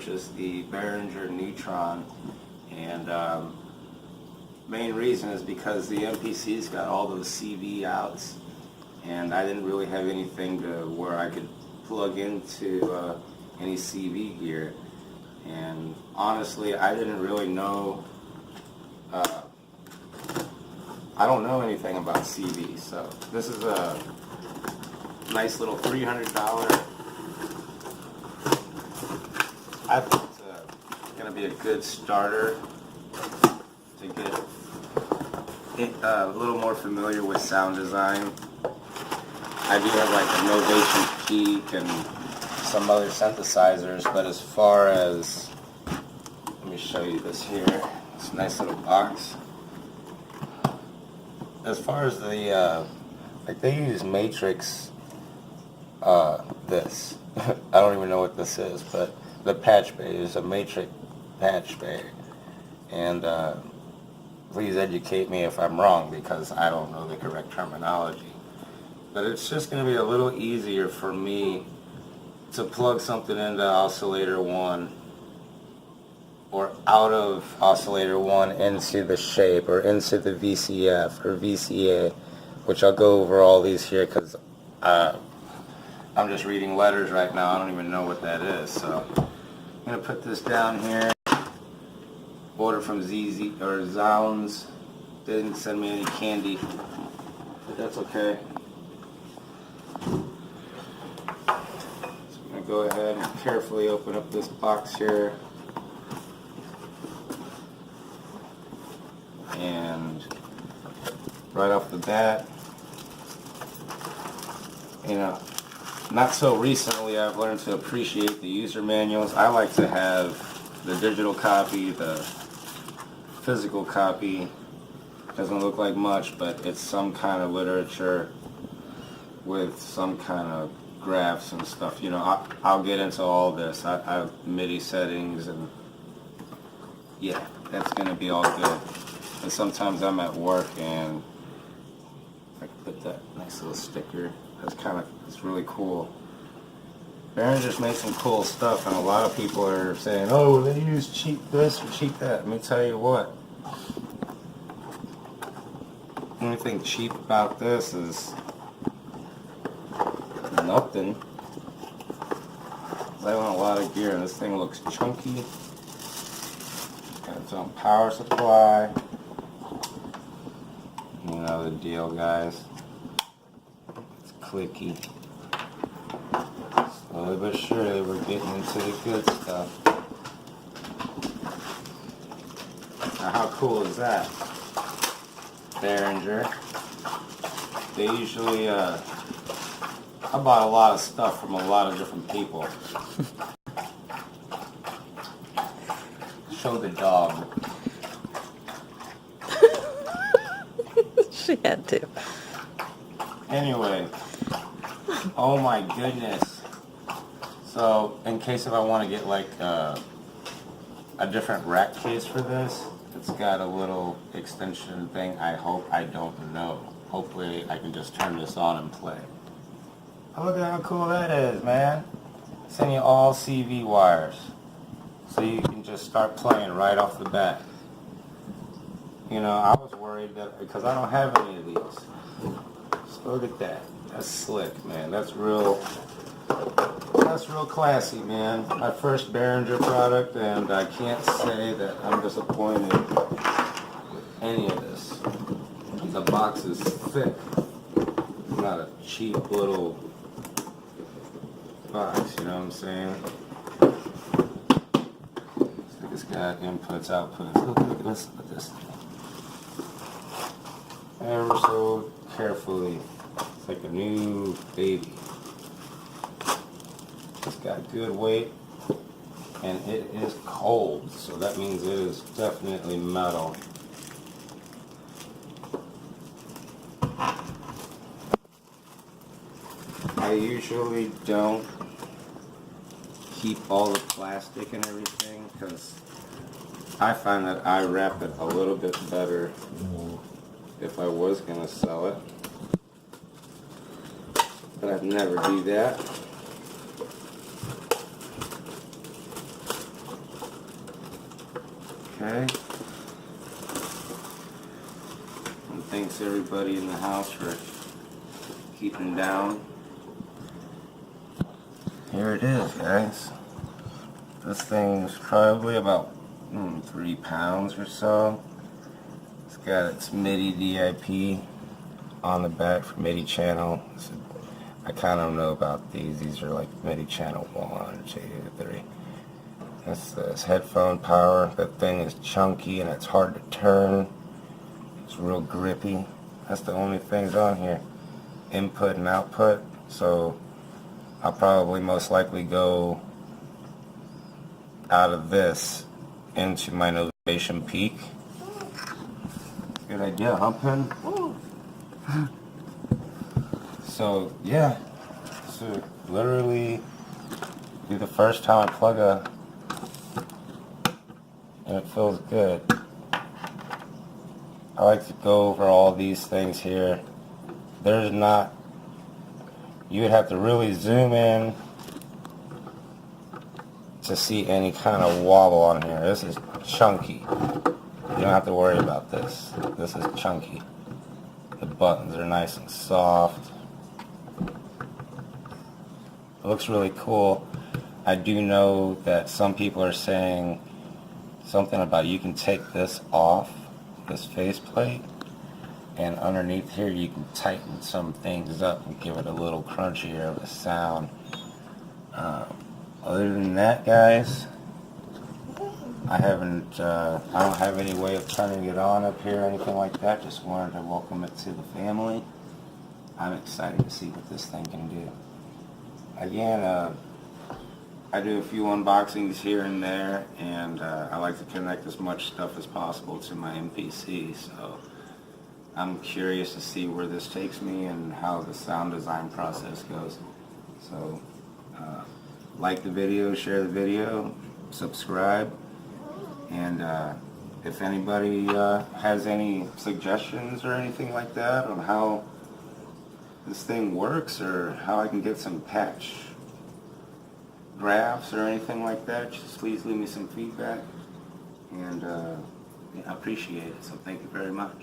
purchased the Behringer neutron, and main reason is because the MPC's got all those CV outs, and I didn't really have anything to where I could plug into any CV gear. And honestly, I didn't really know, I don't know anything about CV, so this is a nice little $300. I think it's going to be a good starter to get a little more familiar with sound design. I do have like a Novation Peak and some other synthesizers, but as far as, let me show you this here, it's a nice little box. As far as the, like they use Matrix, this, I don't even know what this is, but the patch bay is a Matrix patch bay, and please educate me if I'm wrong because I don't know the correct terminology. But it's just going to be a little easier for me to plug something into oscillator 1 or out of oscillator 1 into the shape or into the VCF or VCA, which I'll go over all these here because I'm just reading letters right now. I don't even know what that is. So I'm going to put this down here. Order from ZZ or Zounds. They didn't send me any candy, but that's okay. Go ahead and carefully open up this box here, and right off the bat, you know, not so recently I've learned to appreciate the user manuals. I like to have the digital copy, the physical copy. Doesn't look like much, but it's some kind of literature with some kind of graphs and stuff. You know, I'll get into all this. I have MIDI settings, and yeah, that's gonna be all good. And sometimes I'm at work and I can put that nice little sticker. It's really cool. Behringer just made some cool stuff, and a lot of people are saying, oh, they use cheap this or cheap that. Let me tell you what. The only thing cheap about this is nothing. I own a lot of gear, and this thing looks chunky. Got its own power supply. You know the deal, guys. It's clicky. Slowly but surely, we're getting into the good stuff. Now, how cool is that? Behringer. They usually, I bought a lot of stuff from a lot of different people. Show the dog. She had to. Anyway, oh my goodness. So, in case if I want to get like a different rack case for this, it's got a little extension thing. I don't know. Hopefully I can just turn this on and play. Oh, look at how cool that is, man. Send you all CV wires. So you can just start playing right off the bat. You know, I was worried that, because I don't have any of these. So look at that. That's slick, man. That's real classy, man. My first Behringer product, and I can't say that I'm disappointed with any of this. The box is thick. Not a cheap little box, you know what I'm saying? It's got inputs, outputs. Look, let's look at this thing. Ever so carefully. It's like a new baby. It's got good weight, and it is cold, so that means it is definitely metal. I usually don't keep all the plastic and everything because I find that I wrap it a little bit better if I was going to sell it, but I'd never do that. Okay. And thanks everybody in the house for keeping down. Here it is, guys. This thing's probably about 3 pounds or so. It's got its MIDI DIP on the back for MIDI channel. I kind of know about these. These are like MIDI channel 1, 2, 3. This headphone power. That thing is chunky and it's hard to turn. It's real grippy. That's the only things on here. Input and output. So I'll probably most likely go out of this into my Novation Peak. Good idea, huh, Pen? So yeah, so literally be the first time I plug and it feels good. I like to go over all these things here. There's not, you would have to really zoom in to see any kind of wobble on here. This is chunky. You don't have to worry about this. This is chunky. The buttons are nice and soft. It looks really cool. I do know that some people are saying something about you can take this off, this faceplate, and underneath here you can tighten some things up and give it a little crunchier of a sound. Other than that, guys, I don't have any way of turning it on up here or anything like that. Just wanted to welcome it to the family. I'm excited to see what this thing can do. Again, I do a few unboxings here and there, and I like to connect as much stuff as possible to my MPC, so I'm curious to see where this takes me and how the sound design process goes. So, like the video, share the video, subscribe, and if anybody has any suggestions or anything like that on how this thing works or how I can get some patch graphs or anything like that, just please leave me some feedback, and I appreciate it, so thank you very much.